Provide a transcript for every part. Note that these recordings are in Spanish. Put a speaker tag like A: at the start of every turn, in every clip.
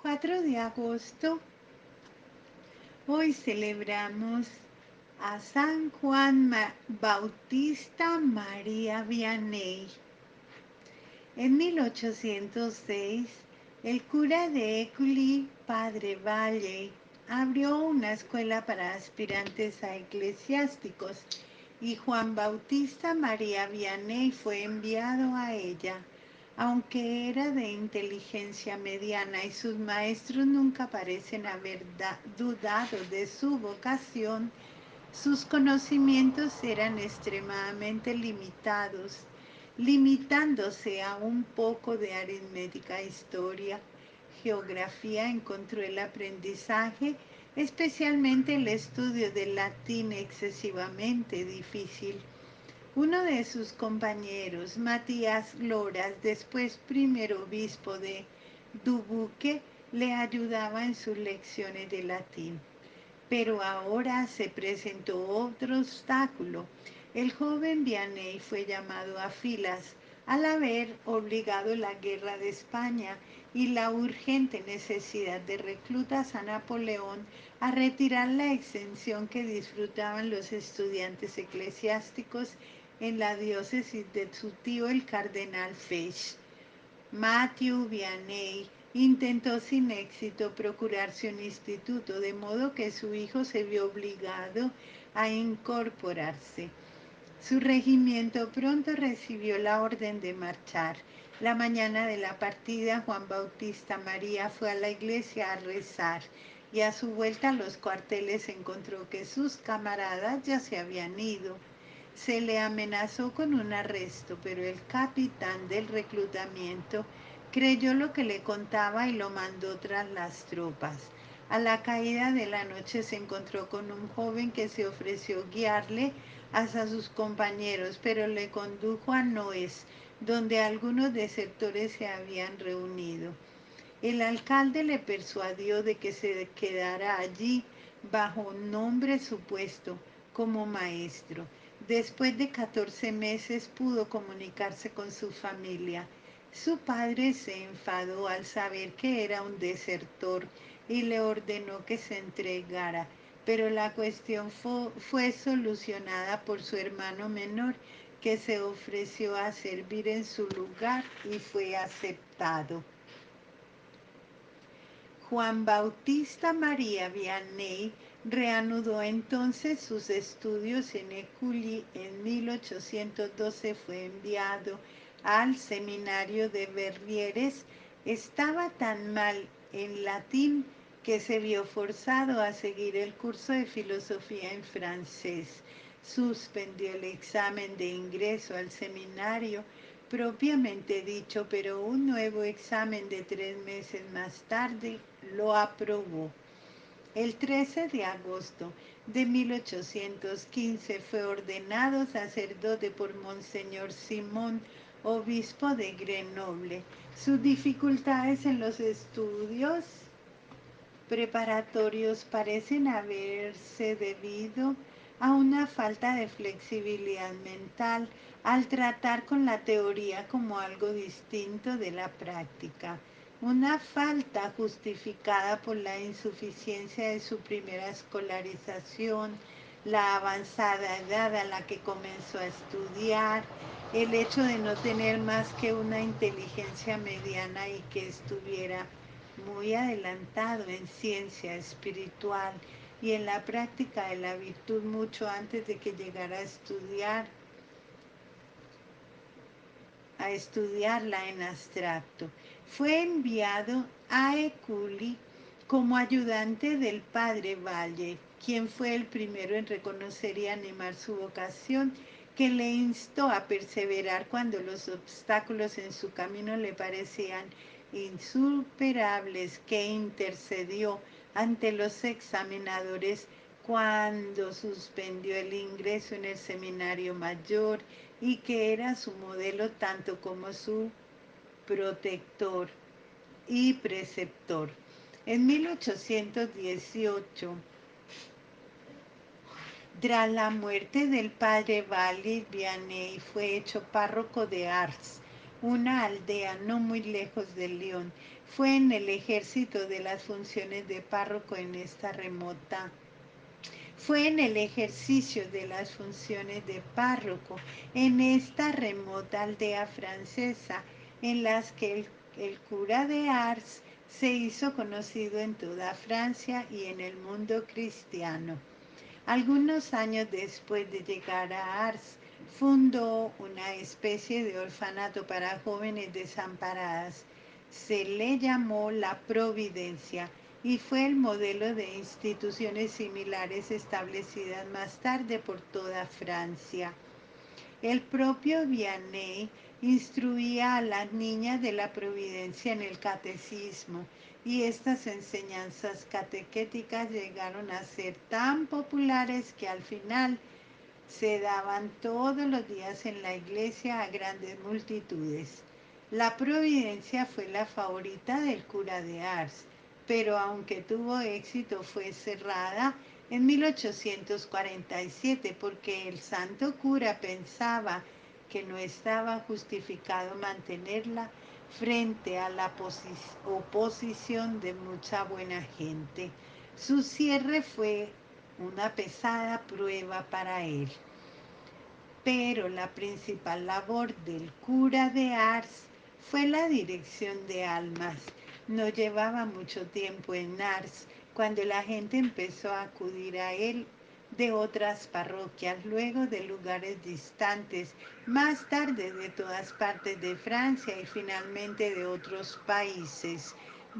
A: 4 de agosto. Hoy celebramos a San Juan Bautista María Vianney. En 1806, el cura de Écully, padre Valle, abrió una escuela para aspirantes a eclesiásticos y Juan Bautista María Vianney fue enviado a ella. Aunque era de inteligencia mediana y sus maestros nunca parecen haber dudado de su vocación, sus conocimientos eran extremadamente limitados, limitándose a un poco de aritmética, historia, geografía. Encontró el aprendizaje, especialmente el estudio del latín, excesivamente difícil. Uno de sus compañeros, Matías Loras, después primer obispo de Dubuque, le ayudaba en sus lecciones de latín. Pero ahora se presentó otro obstáculo. El joven Vianney fue llamado a filas al haber obligado la guerra de España y la urgente necesidad de reclutas a Napoleón a retirar la exención que disfrutaban los estudiantes eclesiásticos en la diócesis de su tío el cardenal Fesch. Matthew Vianney intentó sin éxito procurarse un instituto, de modo que su hijo se vio obligado a incorporarse. Su regimiento pronto recibió la orden de marchar. La mañana de la partida, Juan Bautista María fue a la iglesia a rezar y a su vuelta a los cuarteles encontró que sus camaradas ya se habían ido. Se le amenazó con un arresto, pero el capitán del reclutamiento creyó lo que le contaba y lo mandó tras las tropas. A la caída de la noche se encontró con un joven que se ofreció guiarle hasta sus compañeros, pero le condujo a Noes, donde algunos desertores se habían reunido. El alcalde le persuadió de que se quedara allí bajo un nombre supuesto como maestro. Después de 14 meses pudo comunicarse con su familia. Su padre se enfadó al saber que era un desertor y le ordenó que se entregara, pero la cuestión fue solucionada por su hermano menor, que se ofreció a servir en su lugar y fue aceptado. Juan Bautista María Vianney reanudó entonces sus estudios en Écully. En 1812 fue enviado al seminario de Verrieres. Estaba tan mal en latín que se vio forzado a seguir el curso de filosofía en francés. Suspendió el examen de ingreso al seminario propiamente dicho, pero un nuevo examen de 3 meses más tarde lo aprobó. El 13 de agosto de 1815 fue ordenado sacerdote por Monseñor Simón, obispo de Grenoble. Sus dificultades en los estudios preparatorios parecen haberse debido a una falta de flexibilidad mental al tratar con la teoría como algo distinto de la práctica, una falta justificada por la insuficiencia de su primera escolarización, la avanzada edad a la que comenzó a estudiar, el hecho de no tener más que una inteligencia mediana y que estuviera muy adelantado en ciencia espiritual y en la práctica de la virtud mucho antes de que llegara a estudiarla en abstracto. Fue enviado a Écully como ayudante del padre Valle, quien fue el primero en reconocer y animar su vocación, que le instó a perseverar cuando los obstáculos en su camino le parecían insuperables, que intercedió ante los examinadores cuando suspendió el ingreso en el seminario mayor y que era su modelo tanto como su protector y preceptor. En 1818, tras la muerte del padre Valle, Vianney fue hecho párroco de Ars, una aldea no muy lejos de Lyon. Fue en el ejército de las funciones de párroco en esta remota Fue en el ejercicio de las funciones de párroco en esta remota aldea francesa en las que el cura de Ars se hizo conocido en toda Francia y en el mundo cristiano. Algunos años después de llegar a Ars, fundó una especie de orfanato para jóvenes desamparadas. Se le llamó La Providencia y fue el modelo de instituciones similares establecidas más tarde por toda Francia. El propio Vianney instruía a las niñas de la Providencia en el catecismo y estas enseñanzas catequéticas llegaron a ser tan populares que al final se daban todos los días en la iglesia a grandes multitudes. La Providencia fue la favorita del cura de Ars, pero aunque tuvo éxito fue cerrada en 1847 porque el santo cura pensaba que no estaba justificado mantenerla frente a la oposición de mucha buena gente. Su cierre fue una pesada prueba para él. Pero la principal labor del cura de Ars fue la dirección de almas. No llevaba mucho tiempo en Ars cuando la gente empezó a acudir a él de otras parroquias, luego de lugares distantes, más tarde de todas partes de Francia y finalmente de otros países.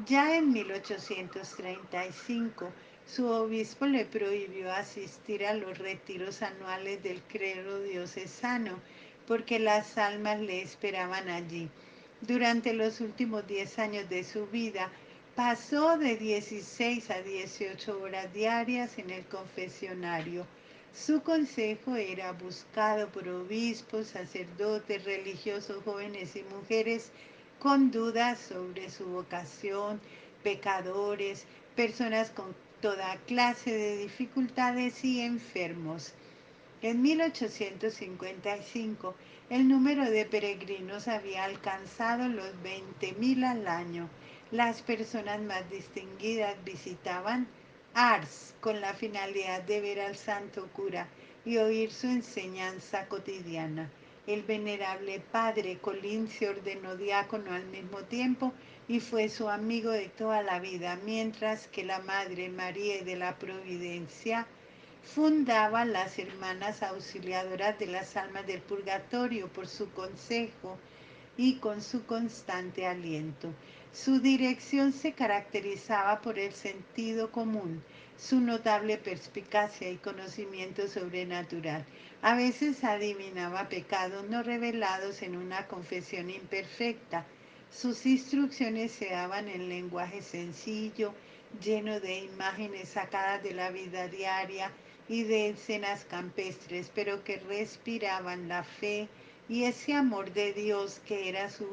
A: Ya en 1835, su obispo le prohibió asistir a los retiros anuales del clero diocesano porque las almas le esperaban allí. Durante los últimos 10 años de su vida, pasó de 16 a 18 horas diarias en el confesionario. Su consejo era buscado por obispos, sacerdotes, religiosos, jóvenes y mujeres con dudas sobre su vocación, pecadores, personas con toda clase de dificultades y enfermos. En 1855 el número de peregrinos había alcanzado los 20.000 al año. Las personas más distinguidas visitaban Ars con la finalidad de ver al santo cura y oír su enseñanza cotidiana. El venerable padre Colín se ordenó diácono al mismo tiempo y fue su amigo de toda la vida, mientras que la Madre María de la Providencia fundaba las Hermanas Auxiliadoras de las Almas del Purgatorio por su consejo y con su constante aliento. Su dirección se caracterizaba por el sentido común, su notable perspicacia y conocimiento sobrenatural. A veces adivinaba pecados no revelados en una confesión imperfecta. Sus instrucciones se daban en lenguaje sencillo, lleno de imágenes sacadas de la vida diaria y de escenas campestres, pero que respiraban la fe y ese amor de Dios que era su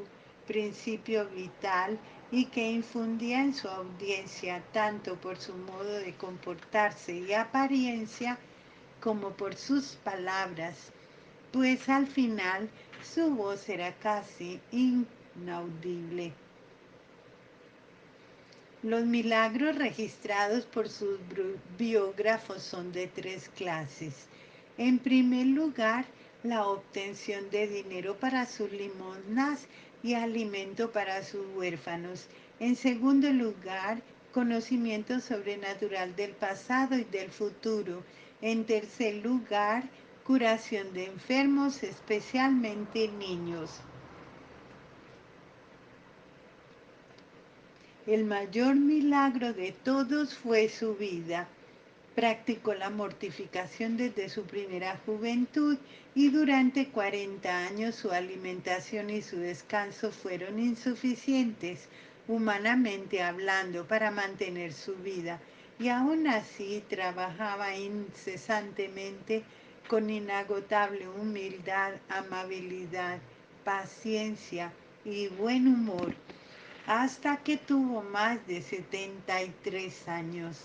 A: principio vital y que infundía en su audiencia tanto por su modo de comportarse y apariencia como por sus palabras, pues al final su voz era casi inaudible. Los milagros registrados por sus biógrafos son de tres clases. En primer lugar, la obtención de dinero para sus limosnas y alimento para sus huérfanos. En segundo lugar, conocimiento sobrenatural del pasado y del futuro. En tercer lugar, curación de enfermos, especialmente niños. El mayor milagro de todos fue su vida. Practicó la mortificación desde su primera juventud y durante 40 años su alimentación y su descanso fueron insuficientes, humanamente hablando, para mantener su vida. Y aún así trabajaba incesantemente con inagotable humildad, amabilidad, paciencia y buen humor hasta que tuvo más de 73 años.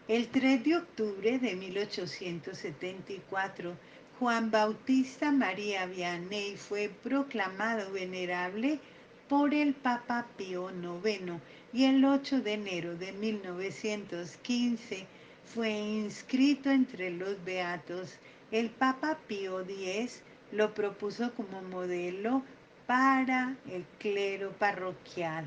A: El 3 de octubre de 1874, Juan Bautista María Vianney fue proclamado venerable por el Papa Pío IX y el 8 de enero de 1915 fue inscrito entre los beatos. El Papa Pío X lo propuso como modelo para el clero parroquial.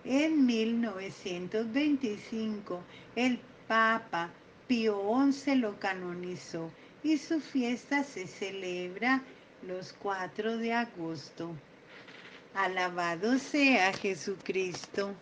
A: En 1925 el Papa Pío XI lo canonizó y su fiesta se celebra los 4 de agosto. Alabado sea Jesucristo.